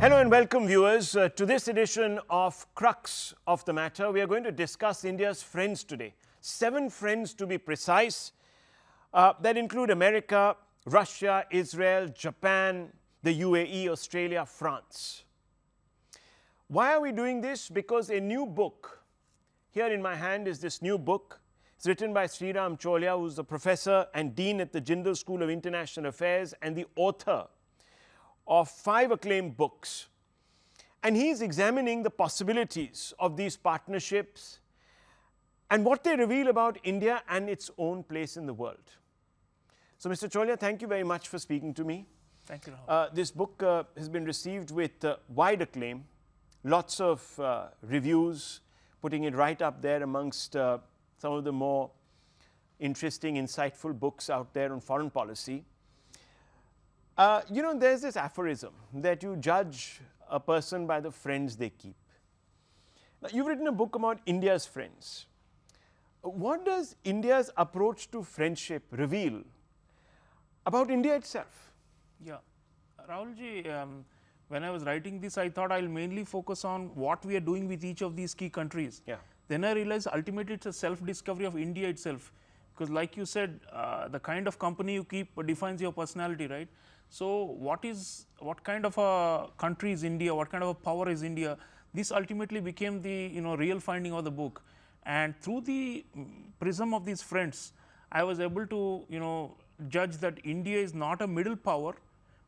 Hello and welcome viewers to this edition of Crux of the Matter. We are going to discuss India's friends today. 7 friends to be precise that include America, Russia, Israel, Japan, the UAE, Australia, France. Why are we doing this? Because a new book, here in my hand is this new book. It's written by Sreeram Chaulia, who's the professor and dean at the Jindal School of International Affairs and the author of 5 acclaimed books. And he's examining the possibilities of these partnerships and what they reveal about India and its own place in the world. So, Mr. Chaulia, thank you very much for speaking to me. Thank you, Rahul. This book has been received with wide acclaim, lots of reviews, putting it right up there amongst some of the more interesting, insightful books out there on foreign policy. There's this aphorism that you judge a person by the friends they keep. Now, you've written a book about India's friends. What does India's approach to friendship reveal about India itself? Yeah, Rahulji, when I was writing this, I thought I'll mainly focus on what we are doing with each of these key countries. Yeah. Then I realized ultimately it's a self-discovery of India itself. Because like you said, the kind of company you keep defines your personality, right? So what kind of a country is India? What kind of a power is India? This ultimately became the real finding of the book. And through the prism of these friends, I was able to judge that India is not a middle power,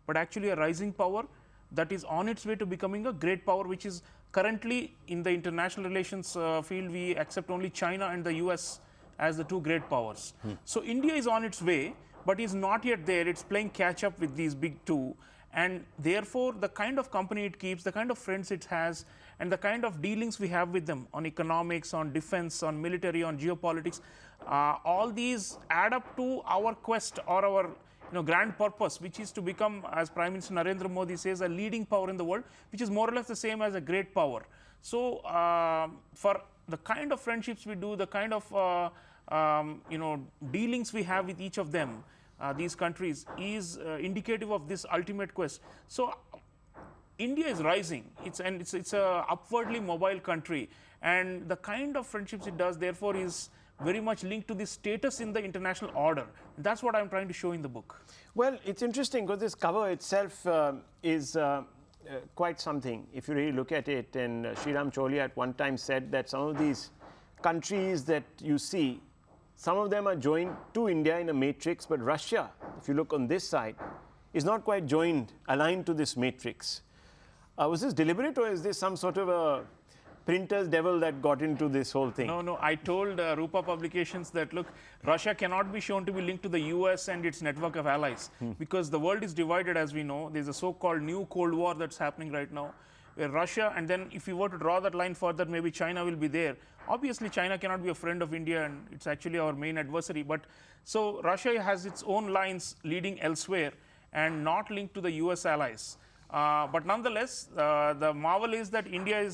but actually a rising power that is on its way to becoming a great power, which is currently in the international relations field, we accept only China and the US as the 2 great powers. So India is on its way, but is not yet there. It's playing catch up with these big 2. And therefore, the kind of company it keeps, the kind of friends it has, and the kind of dealings we have with them on economics, on defense, on military, on geopolitics, all these add up to our quest or our grand purpose, which is to become, as Prime Minister Narendra Modi says, a leading power in the world, which is more or less the same as a great power. So, for the kind of friendships we do, the kind of dealings we have with each of them, these countries, is indicative of this ultimate quest. So, India is rising. It's a upwardly mobile country, and the kind of friendships it does, therefore, is very much linked to the status in the international order. That's what I'm trying to show in the book. Well, it's interesting because this cover itself is quite something, if you really look at it. And Sreeram Chaulia at one time said that some of these countries that you see, some of them are joined to India in a matrix, but Russia, if you look on this side, is not quite aligned to this matrix. Was this deliberate, or is this some sort of a printer's devil that got into this whole thing? No, I told Rupa Publications that, look, Russia cannot be shown to be linked to the US and its network of allies, because the world is divided, as we know. There's a so-called new Cold War that's happening right now, where Russia, and then if you were to draw that line further, maybe China will be there. Obviously, China cannot be a friend of India, and it's actually our main adversary. But so Russia has its own lines leading elsewhere and not linked to the US allies. But nonetheless, the marvel is that India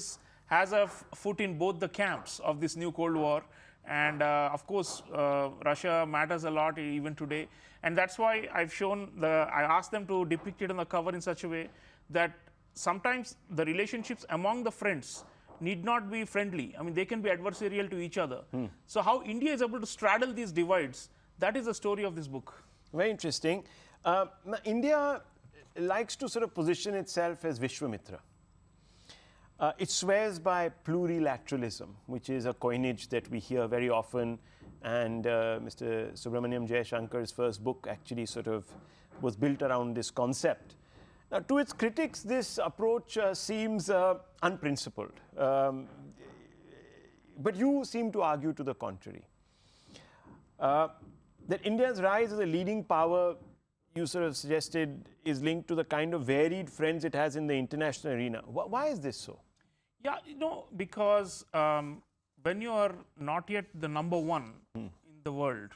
has a foot in both the camps of this new Cold War. And of course, Russia matters a lot even today. And that's why I've shown, I asked them to depict it on the cover in such a way that sometimes the relationships among the friends need not be friendly. I mean, they can be adversarial to each other. So how India is able to straddle these divides, that is the story of this book. Very interesting. India likes to sort of position itself as Vishwamitra. It swears by plurilateralism, which is a coinage that we hear very often. And Mr. Subramaniam Jayashankar's first book actually sort of was built around this concept. Now, to its critics, this approach seems unprincipled. But you seem to argue to the contrary. That India's rise as a leading power, you sort of suggested, is linked to the kind of varied friends it has in the international arena. Why is this so? Yeah, because when you are not yet the number 1 in the world,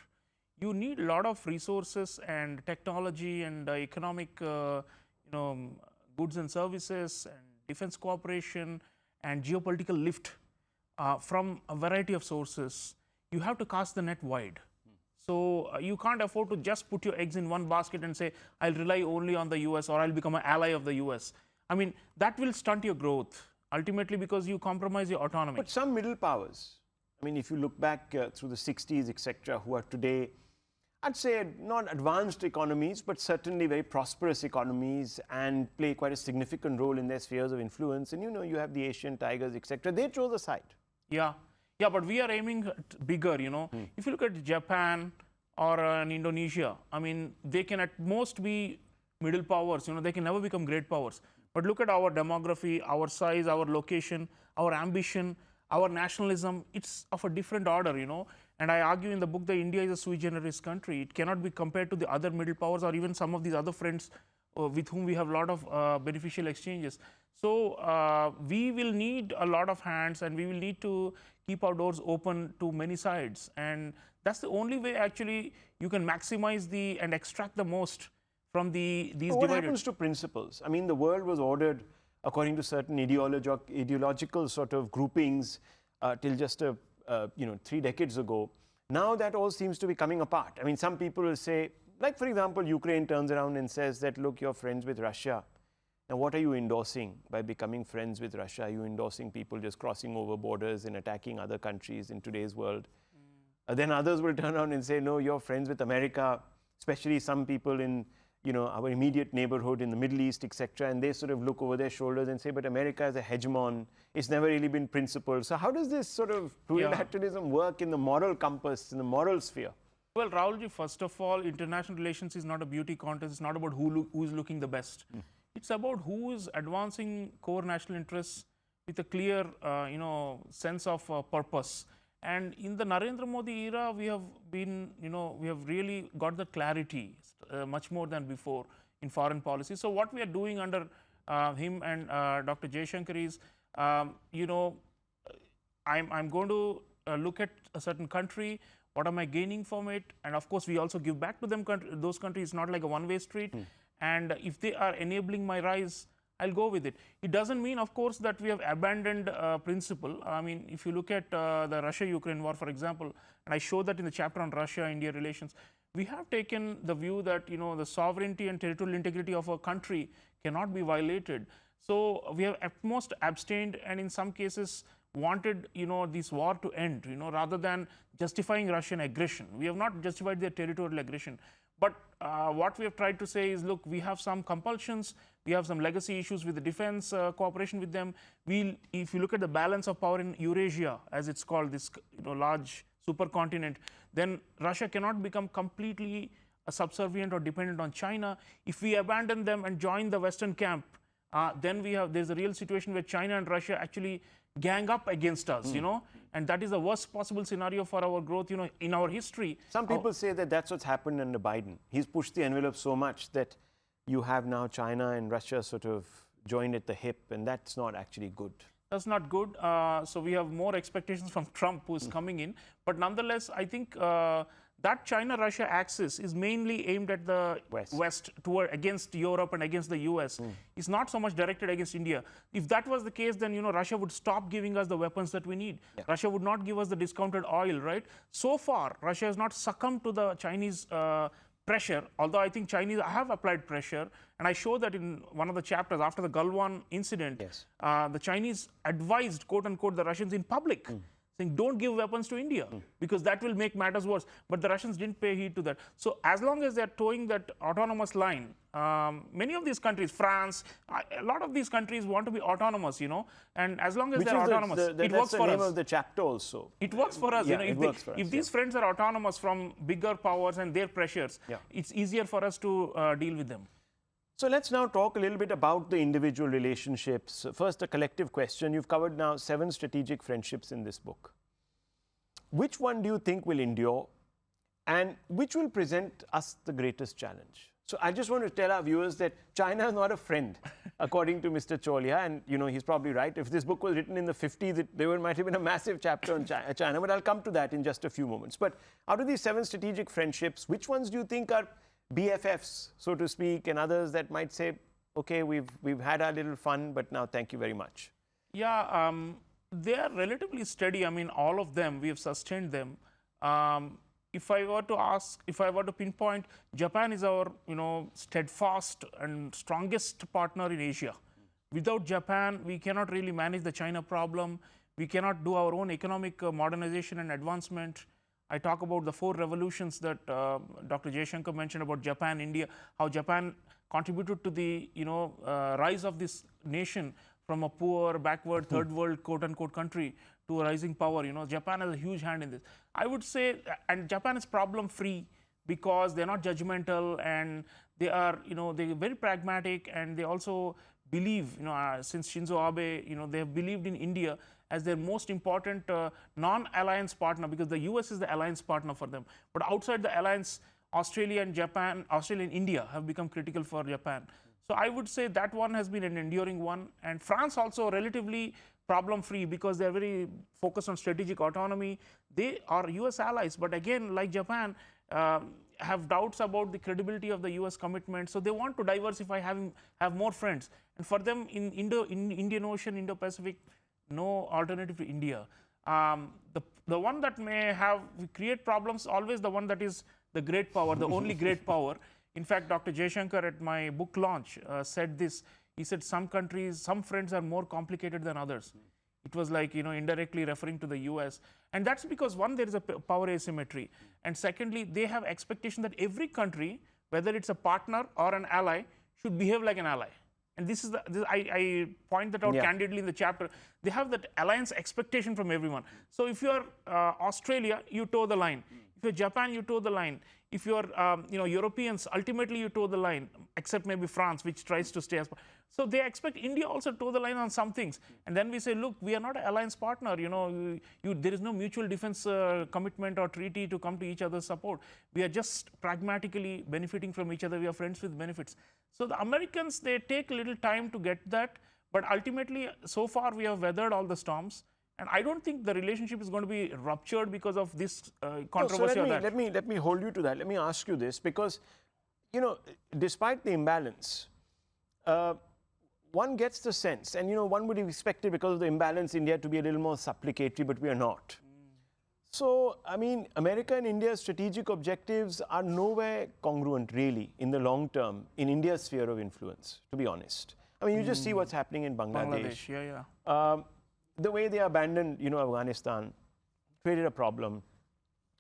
you need a lot of resources and technology and economic goods and services and defense cooperation and geopolitical lift from a variety of sources. You have to cast the net wide. So you can't afford to just put your eggs in one basket and say, I'll rely only on the US or I'll become an ally of the US. I mean, that will stunt your growth ultimately because you compromise your autonomy. But some middle powers, I mean, if you look back through the 60s, etc., who are today, I'd say not advanced economies, but certainly very prosperous economies and play quite a significant role in their spheres of influence. And you have the Asian tigers, etc. They chose a side. Yeah, yeah, but we are aiming at bigger, If you look at Japan or an Indonesia, I mean, they can at most be middle powers, they can never become great powers. But look at our demography, our size, our location, our ambition, our nationalism, it's of a different order, And I argue in the book that India is a sui generis country. It cannot be compared to the other middle powers or even some of these other friends with whom we have a lot of beneficial exchanges. So we will need a lot of hands and we will need to keep our doors open to many sides. And that's the only way actually you can maximize and extract the most from these divided. What happens to principles? I mean, the world was ordered according to certain ideological sort of groupings till just 3 decades ago. Now that all seems to be coming apart. I mean, some people will say, like for example, Ukraine turns around and says that, look, you're friends with Russia. Now, what are you endorsing by becoming friends with Russia? Are you endorsing people just crossing over borders and attacking other countries in today's world? Then others will turn around and say, no, you're friends with America, especially some people in our immediate neighborhood in the Middle East, etc. And they sort of look over their shoulders and say, but America is a hegemon. It's never really been principled. So how does this sort of plurilateralism work in the moral compass, in the moral sphere? Well, Rahulji, first of all, international relations is not a beauty contest. It's not about who is looking the best. It's about who is advancing core national interests with a clear, sense of purpose. And in the Narendra Modi era, we have been, we have really got the clarity much more than before in foreign policy. So what we are doing under him and Dr. Jaishankar is, I'm going to look at a certain country. What am I gaining from it? And of course, we also give back to them. Those countries, not like a one-way street. And if they are enabling my rise, I'll go with it. It doesn't mean, of course, that we have abandoned principle. I mean, if you look at the Russia-Ukraine war, for example, and I show that in the chapter on Russia-India relations, we have taken the view that, the sovereignty and territorial integrity of a country cannot be violated. So we have at most abstained and in some cases wanted, this war to end, rather than justifying Russian aggression. We have not justified their territorial aggression. But what we have tried to say is, look, we have some compulsions, we have some legacy issues with the defense cooperation with them. If you look at the balance of power in Eurasia, as it's called, this large supercontinent, then Russia cannot become completely subservient or dependent on China. If we abandon them and join the Western camp, then there's a real situation where China and Russia actually gang up against us, and that is the worst possible scenario for our growth, in our history. Some people say that that's what's happened under Biden. He's pushed the envelope so much that you have now China and Russia sort of joined at the hip, and that's not actually good. That's not good. So we have more expectations from Trump, who is coming in. But nonetheless, I think that China-Russia axis is mainly aimed at the West against Europe and against the US. It's not so much directed against India. If that was the case, then Russia would stop giving us the weapons that we need. Yeah. Russia would not give us the discounted oil, right? So far, Russia has not succumbed to the Chinese pressure, although I think Chinese have applied pressure. And I show that in one of the chapters after the Galwan incident, the Chinese advised, quote unquote, the Russians in public, saying don't give weapons to India because that will make matters worse. But the Russians didn't pay heed to that. So as long as they're towing that autonomous line, many of these countries, France, a lot of these countries want to be autonomous, and as long as they're autonomous, it works for us. That's the name of the chapter also. It works for us. Yeah, if these friends are autonomous from bigger powers and their pressures, it's easier for us to deal with them. So let's now talk a little bit about the individual relationships. First, a collective question. You've covered now 7 strategic friendships in this book. Which one do you think will endure, and which will present us the greatest challenge? So I just want to tell our viewers that China is not a friend, according to Mr. Chaulia, and he's probably right. If this book was written in the 50s, there might have been a massive chapter on China, but I'll come to that in just a few moments. But out of these 7 strategic friendships, which ones do you think are BFFs, so to speak, and others that might say, okay, we've had our little fun, but now thank you very much? Yeah, they are relatively steady. I mean, all of them, we have sustained them. If I were to pinpoint, Japan is our, steadfast and strongest partner in Asia. without Japan, we cannot really manage the China problem. We cannot do our own economic modernization and advancement. I talk about the 4 revolutions that Dr. Jaishankar mentioned about Japan, India, how Japan contributed to the rise of this nation from a poor, backward, third world, quote unquote, country to a rising power. Japan has a huge hand in this. I would say, and Japan is problem free because they're not judgmental, and they are, they're very pragmatic, and they also believe, since Shinzo Abe, they have believed in India as their most important non-alliance partner, because the US is the alliance partner for them. But outside the alliance, Australia and Japan, Australia and India have become critical for Japan. So I would say that one has been an enduring one. And France also relatively problem-free because they're very focused on strategic autonomy. They are US allies, but again, like Japan, have doubts about the credibility of the US commitment. So they want to diversify, have more friends. And for them, in Indian Ocean, Indo-Pacific, no alternative to India. The one that may create problems, always the one that is the great power, the only great power. In fact, Dr. Jaishankar at my book launch said this. He said some countries, some friends are more complicated than others. It was like, indirectly referring to the US. And that's because, one, there is a power asymmetry. And secondly, they have expectation that every country, whether it's a partner or an ally, should behave like an ally. And this is I point that out candidly in the chapter. They have that alliance expectation from everyone. So if you're Australia, you toe the line. If you're Japan, you toe the line. If you're Europeans, ultimately you toe the line, except maybe France, which tries to stay as. So they expect India also toe the line on some things. And then we say, look, we are not an alliance partner. There is no mutual defense commitment or treaty to come to each other's support. We are just pragmatically benefiting from each other. We are friends with benefits. So the Americans, they take a little time to get that. But ultimately, so far, we have weathered all the storms. And I don't think the relationship is going to be ruptured because of this controversy. So let me hold you to that. Let me ask you this, because, despite the imbalance, one gets the sense, and one would expect it because of the imbalance, India to be a little more supplicatory, but we are not. So, I mean, America and India's strategic objectives are nowhere congruent, really, in the long term, in India's sphere of influence, to be honest. I mean, you just see what's happening in Bangladesh. The way they abandoned, Afghanistan, created a problem,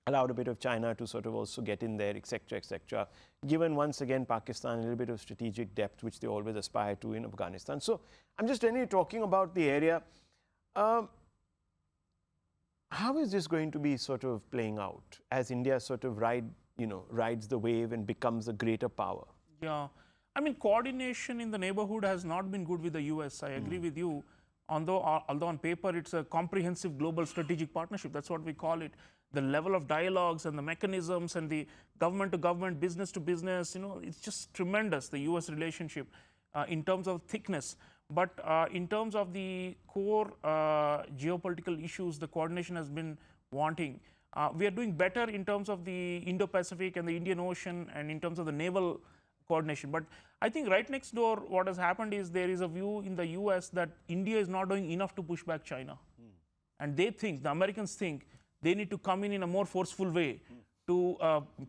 allowed a bit of China to sort of also get in there, etc., etc. Given once again Pakistan a little bit of strategic depth, which they always aspire to in Afghanistan. So I'm just really talking about the area. How is this going to be sort of playing out as India sort of rides the wave and becomes a greater power? Yeah, I mean, coordination in the neighborhood has not been good with the US. I agree with you. Although on paper it's a comprehensive global strategic partnership, that's what we call it. The level of dialogues and the mechanisms and the government to government, business to business, it's just tremendous, the US relationship in terms of thickness. But in terms of the core geopolitical issues, the coordination has been wanting. We are doing better in terms of the Indo-Pacific and the Indian Ocean and in terms of the naval coordination. But I think right next door, what has happened is there is a view in the US that India is not doing enough to push back China. And they think, the Americans think, they need to come in a more forceful way to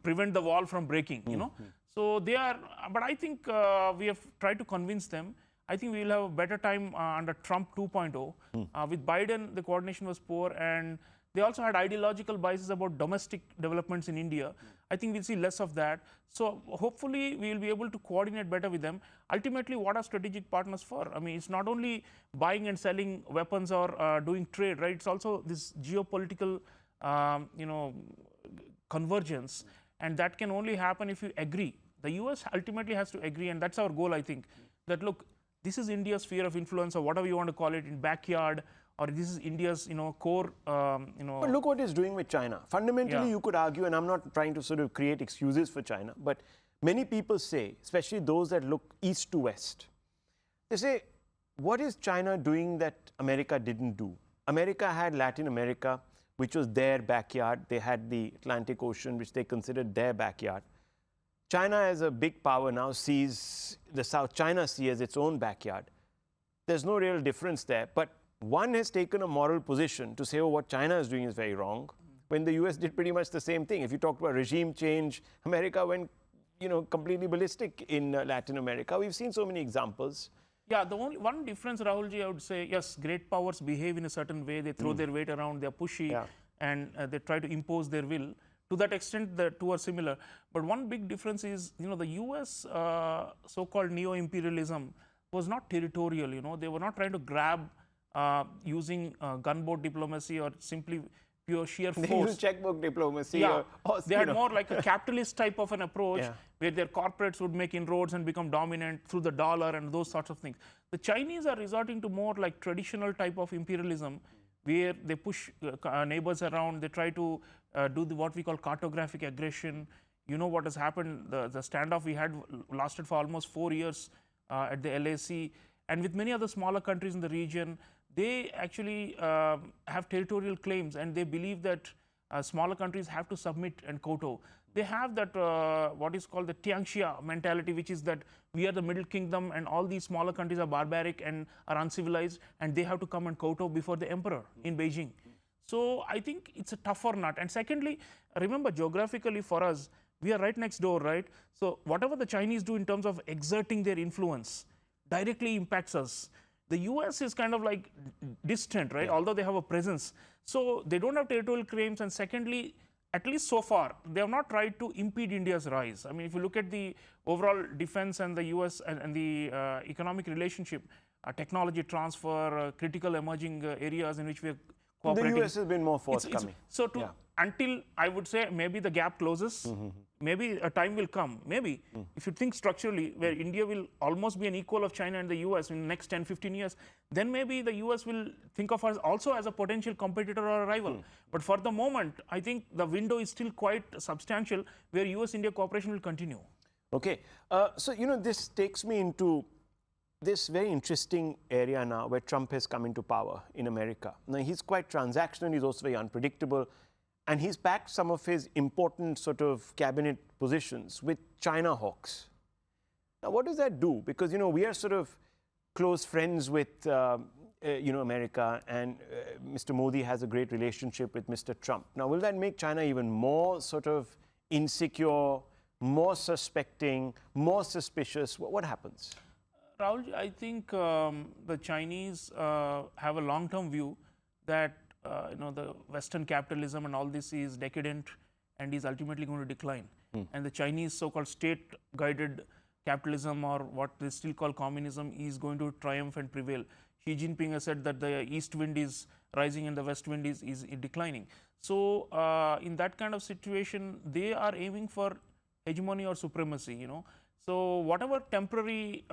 prevent the wall from breaking, So they are, but I think we have tried to convince them. I think we will have a better time under Trump 2.0. With Biden, the coordination was poor, and they also had ideological biases about domestic developments in India. I think we'll see less of that. So hopefully we will be able to coordinate better with them. Ultimately, what are strategic partners for? I mean, it's not only buying and selling weapons or doing trade, right? It's also this geopolitical, convergence, and that can only happen if you agree. The US ultimately has to agree, and that's our goal, I think, that look, this is India's sphere of influence, or whatever you want to call it, in backyard, or this is India's, core, But look what it's doing with China. Fundamentally, you could argue, and I'm not trying to sort of create excuses for China, but many people say, especially those that look east to west, they say, what is China doing that America didn't do? America had Latin America, which was their backyard. They had the Atlantic Ocean, which they considered their backyard. China, as a big power now, sees the South China Sea as its own backyard. There's no real difference there, but one has taken a moral position to say, oh, what China is doing is very wrong, when the US did pretty much the same thing. If you talk about regime change, America went, completely ballistic in Latin America. We've seen so many examples. Yeah, the only one difference, Rahulji, I would say, yes, great powers behave in a certain way. They throw their weight around, they're pushy, Yeah. and they try to impose their will. To that extent, the two are similar. But one big difference is, the US so-called neo-imperialism was not territorial. They were not trying to grab using gunboat diplomacy or simply pure sheer They force. use checkbook diplomacy. Yeah, or, they had more like a capitalist type of an approach, Yeah. where their corporates would make inroads and become dominant through the dollar and those sorts of things. The Chinese are resorting to more like traditional type of imperialism, where they push neighbors around. They try to do what we call cartographic aggression. You know what has happened, the standoff we had lasted for almost 4 years at the LAC, and with many other smaller countries in the region. They actually have territorial claims, and they believe that smaller countries have to submit and kowtow. They have that what is called the Tianxia mentality, which is that we are the middle kingdom and all these smaller countries are barbaric and are uncivilized, and they have to come and kowtow before the emperor in Beijing. So I think it's a tougher nut. And secondly, remember, geographically for us, we are right next door, right? So whatever the Chinese do in terms of exerting their influence directly impacts us. The US is kind of like distant, right? Although they have a presence. So they don't have territorial claims. And secondly, at least so far, they have not tried to impede India's rise. I mean, if you look at the overall defense and the US and the economic relationship, technology transfer, critical emerging areas in which we are cooperating. The US has been more forthcoming. So until, I would say, maybe the gap closes, maybe a time will come, maybe, if you think structurally, where India will almost be an equal of China and the US in the next 10, 15 years, then maybe the US will think of us also as a potential competitor or a rival. But for the moment, I think the window is still quite substantial, where US-India cooperation will continue. Okay, so this takes me into this very interesting area now where Trump has come into power in America. Now, he's quite transactional, he's also very unpredictable, and he's backed some of his important sort of cabinet positions with China hawks. Now, what does that do? Because, we are sort of close friends with, America, and Mr. Modi has a great relationship with Mr. Trump. Now, will that make China even more sort of insecure, more suspecting, more suspicious? What happens? Rahul, I think the Chinese have a long-term view that the Western capitalism and all this is decadent and is ultimately going to decline. And the Chinese so-called state-guided capitalism, or what they still call communism, is going to triumph and prevail. Xi Jinping has said that the east wind is rising and the west wind is declining. So in that kind of situation, they are aiming for hegemony or supremacy. So whatever temporary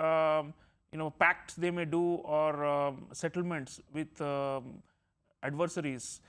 pacts they may do, or settlements with adversaries,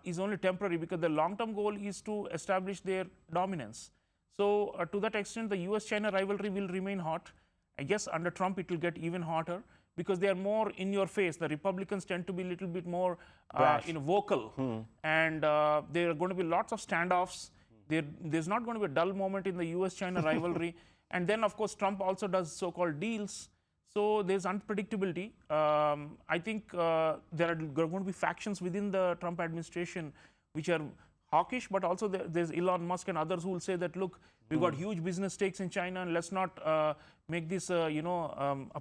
is only temporary, because the long-term goal is to establish their dominance. So to that extent, the US-China rivalry will remain hot. I guess under Trump it will get even hotter, because they are more in your face. The Republicans tend to be a little bit more vocal, and there are going to be lots of standoffs. There's not going to be a dull moment in the US-China rivalry. And then, of course, Trump also does so-called deals. So there's unpredictability. I think there are going to be factions within the Trump administration which are hawkish, but also there's Elon Musk and others who will say that, look, we've got huge business stakes in China, and let's not make this a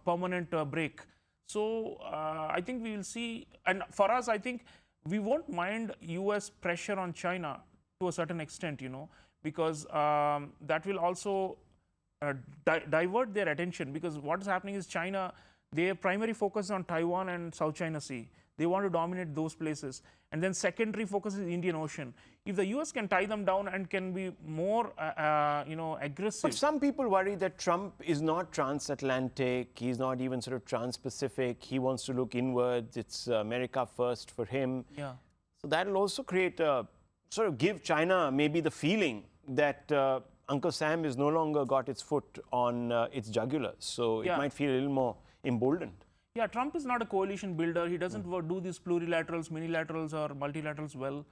permanent break. So I think we will see, and for us, I think we won't mind US pressure on China to a certain extent, because that will also divert their attention, because what's happening is China, their primary focus is on Taiwan and South China Sea. They want to dominate those places. And then secondary focus is Indian Ocean. If the US can tie them down and can be more, aggressive. But some people worry that Trump is not transatlantic. He's not even sort of trans-Pacific. He wants to look inwards. It's America first for him. Yeah. So that will also create sort of give China maybe the feeling that Uncle Sam has no longer got its foot on its jugular. So it might feel a little more emboldened. Yeah, Trump is not a coalition builder. He doesn't do these plurilaterals, minilaterals, or multilaterals well.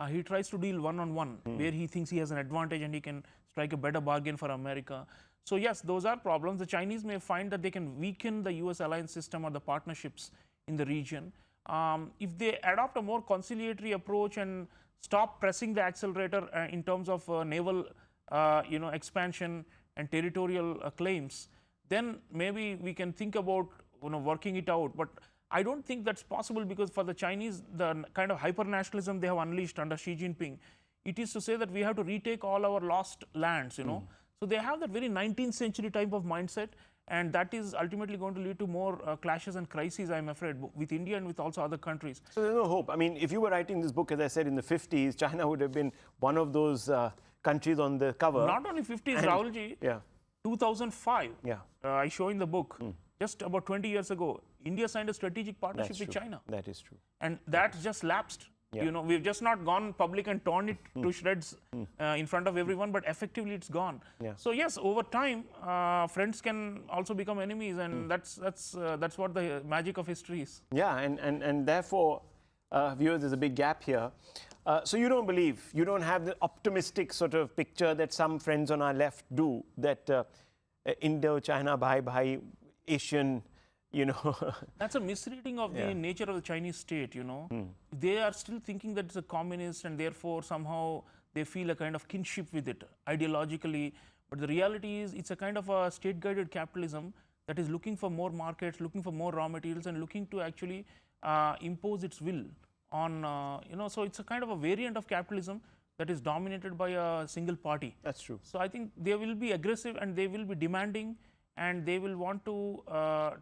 He tries to deal one-on-one, where he thinks he has an advantage and he can strike a better bargain for America. So yes, those are problems. The Chinese may find that they can weaken the US alliance system or the partnerships in the region. If they adopt a more conciliatory approach and stop pressing the accelerator in terms of naval expansion and territorial claims, then maybe we can think about working it out. But I don't think that's possible, because for the Chinese, the kind of hyper-nationalism they have unleashed under Xi Jinping, it is to say that we have to retake all our lost lands, So they have that very 19th century type of mindset, and that is ultimately going to lead to more clashes and crises, I'm afraid, with India and with also other countries. So there's no hope. I mean, if you were writing this book, as I said, in the 50s, China would have been one of those countries on the cover. Not only 50s, Rahulji, 2005, I show in the book, just about 20 years ago, India signed a strategic partnership with China. That is true. And that just lapsed. We've just not gone public and torn it to shreds in front of everyone, but effectively it's gone. So yes, over time, friends can also become enemies, and that's what the magic of history is. Yeah, and therefore, viewers, there's a big gap here. So you don't believe, you don't have the optimistic sort of picture that some friends on our left do, that Indo-China, Bhai, Asian, That's a misreading of the nature of the Chinese state, They are still thinking that it's a communist, and therefore somehow they feel a kind of kinship with it ideologically. But the reality is it's a kind of a state-guided capitalism that is looking for more markets, looking for more raw materials, and looking to actually impose its will on, so it's a kind of a variant of capitalism that is dominated by a single party. That's true. So I think they will be aggressive, and they will be demanding, and they will want to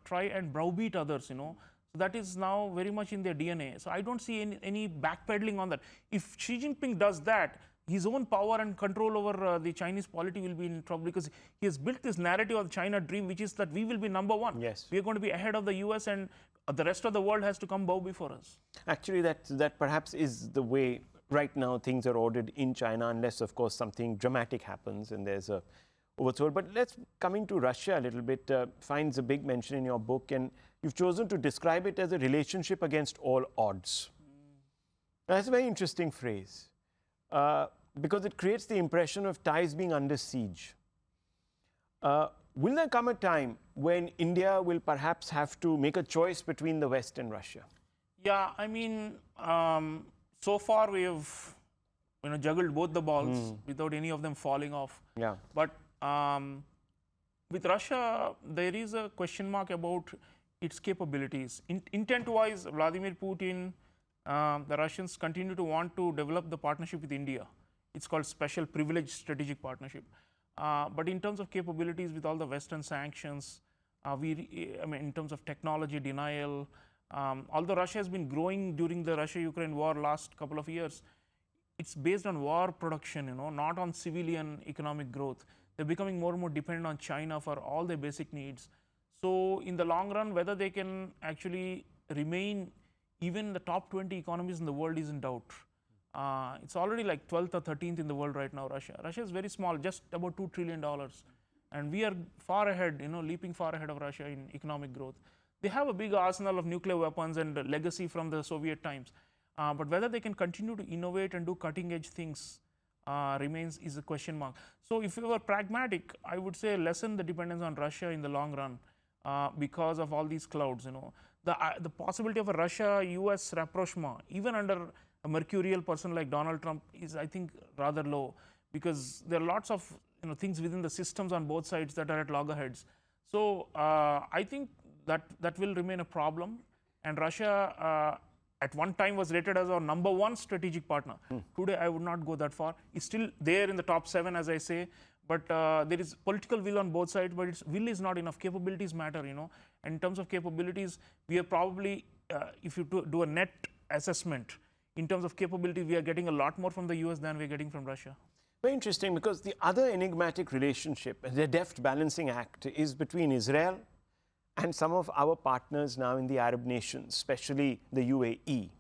try and browbeat others, So that is now very much in their DNA. So I don't see any backpedaling on that. If Xi Jinping does that, his own power and control over the Chinese polity will be in trouble, because he has built this narrative of the China dream, which is that we will be number one. Yes. We are going to be ahead of the US, and the rest of the world has to come bow before us. Actually, that perhaps is the way right now things are ordered in China, unless, of course, something dramatic happens and there's a overthrow. But let's coming to Russia a little bit, finds a big mention in your book, and you've chosen to describe it as a relationship against all odds. That's a very interesting phrase, because it creates the impression of ties being under siege. Will there come a time when India will perhaps have to make a choice between the West and Russia? Yeah, I mean, so far we have juggled both the balls without any of them falling off. Yeah. But with Russia, there is a question mark about its capabilities. Intent-wise, Vladimir Putin, the Russians continue to want to develop the partnership with India. It's called Special Privileged Strategic Partnership. But in terms of capabilities, with all the Western sanctions, in terms of technology denial, although Russia has been growing during the Russia-Ukraine war last couple of years, it's based on war production, not on civilian economic growth. They're becoming more and more dependent on China for all their basic needs. So in the long run, whether they can actually remain even the top 20 economies in the world is in doubt. It's already like 12th or 13th in the world right now, Russia. Russia is very small, just about $2 trillion. And we are far ahead, leaping far ahead of Russia in economic growth. They have a big arsenal of nuclear weapons and legacy from the Soviet times. But whether they can continue to innovate and do cutting-edge things is a question mark. So if you were pragmatic, I would say lessen the dependence on Russia in the long run because of all these clouds. The possibility of a Russia-US rapprochement, even under a mercurial person like Donald Trump, is, I think, rather low, because there are lots of things within the systems on both sides that are at loggerheads. So I think that will remain a problem, and Russia at one time was rated as our #1 strategic partner. Today, I would not go that far. It's still there in the top 7, as I say, but there is political will on both sides, but its will is not enough. Capabilities matter, And in terms of capabilities, we are probably, if you do a net assessment, in terms of capability, we are getting a lot more from the US than we're getting from Russia. Very interesting, because the other enigmatic relationship, the deft balancing act, is between Israel and some of our partners now in the Arab nations, especially the UAE.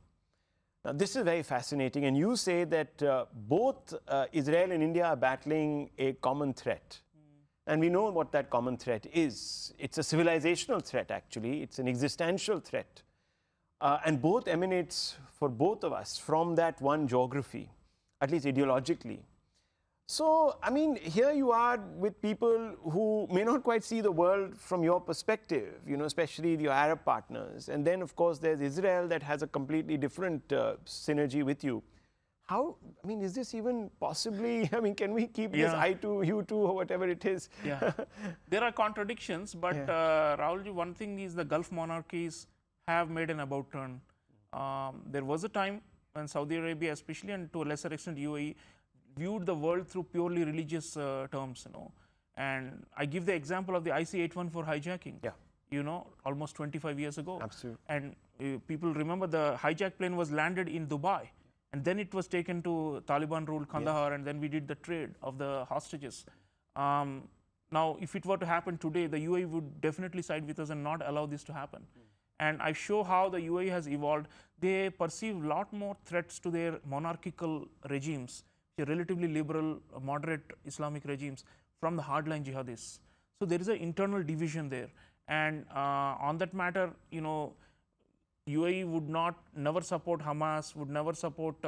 Now, this is very fascinating, and you say that both Israel and India are battling a common threat. And we know what that common threat is. It's a civilizational threat, actually. It's an existential threat. And both emanates, for both of us, from that one geography, at least ideologically. So, I mean, here you are with people who may not quite see the world from your perspective, especially your Arab partners. And then, of course, there's Israel that has a completely different synergy with you. How, I mean, is this even possibly, I mean, can we keep this Yeah. I two, you two, or whatever it is? Yeah, there are contradictions, but Rahulji, one thing is the Gulf monarchies have made an about turn. There was a time when Saudi Arabia, especially, and to a lesser extent UAE, viewed the world through purely religious terms, And I give the example of the IC-814 hijacking. Yeah. Almost 25 years ago. Absolutely. And people remember the hijacked plane was landed in Dubai. And then it was taken to Taliban ruled Kandahar, and then we did the trade of the hostages. Now, if it were to happen today, the UAE would definitely side with us and not allow this to happen. And I show how the UAE has evolved. They perceive a lot more threats to their monarchical regimes, the relatively liberal, moderate Islamic regimes, from the hardline jihadists. So there is an internal division there. And on that matter, UAE would never support Hamas, would never support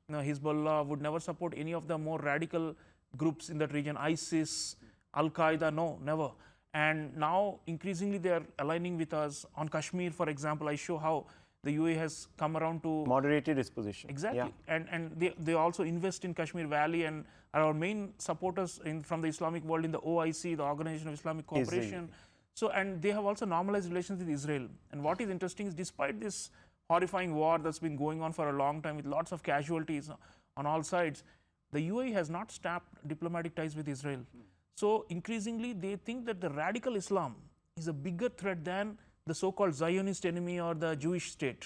Hezbollah, would never support any of the more radical groups in that region, ISIS, Al-Qaeda, no, never. And now increasingly they are aligning with us. On Kashmir, for example, I show how the UAE has come around to moderated its position. Exactly. Yeah. And they also invest in Kashmir Valley and are our main supporters from the Islamic world in the OIC, the Organization of Islamic Cooperation. So, and they have also normalized relations with Israel. And what is interesting is despite this horrifying war that's been going on for a long time with lots of casualties on all sides, the UAE has not stopped diplomatic ties with Israel. So increasingly they think that the radical Islam is a bigger threat than the so-called Zionist enemy or the Jewish state.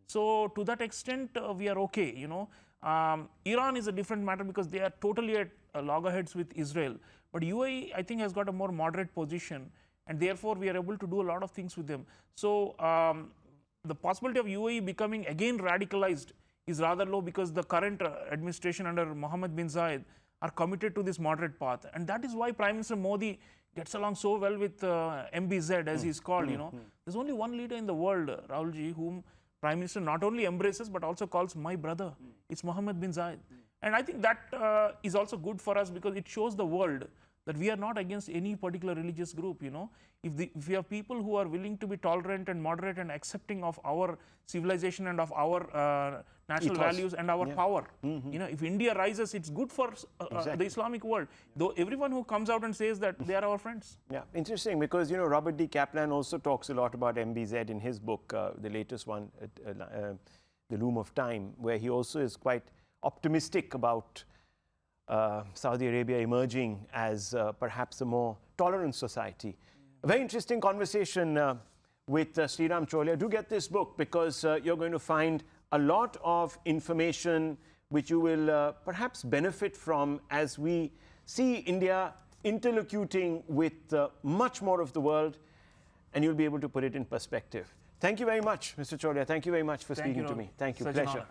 So to that extent, we are okay, Iran is a different matter because they are totally at loggerheads with Israel. But UAE, I think, has got a more moderate position. And therefore, we are able to do a lot of things with them. So the possibility of UAE becoming again radicalized is rather low because the current administration under Mohammed bin Zayed are committed to this moderate path. And that is why Prime Minister Modi gets along so well with MBZ, as he's called, There's only one leader in the world, Rahulji, whom Prime Minister not only embraces but also calls my brother. It's Mohammed bin Zayed. And I think that is also good for us because it shows the world that we are not against any particular religious group, If we have people who are willing to be tolerant and moderate and accepting of our civilization and of our national values and our power. If India rises, it's good for the Islamic world. Though everyone who comes out and says that they are our friends. Yeah, interesting because, Robert D. Kaplan also talks a lot about MBZ in his book, the latest one, The Loom of Time, where he also is quite optimistic about Saudi Arabia emerging as perhaps a more tolerant society. A very interesting conversation with Sreeram Chaulia. Do get this book because you're going to find a lot of information which you will perhaps benefit from as we see India interlocuting with much more of the world, and you'll be able to put it in perspective. Thank you very much, Mr. Chaulia. Thank you very much for speaking to me. Thank you. Such an Pleasure. honor.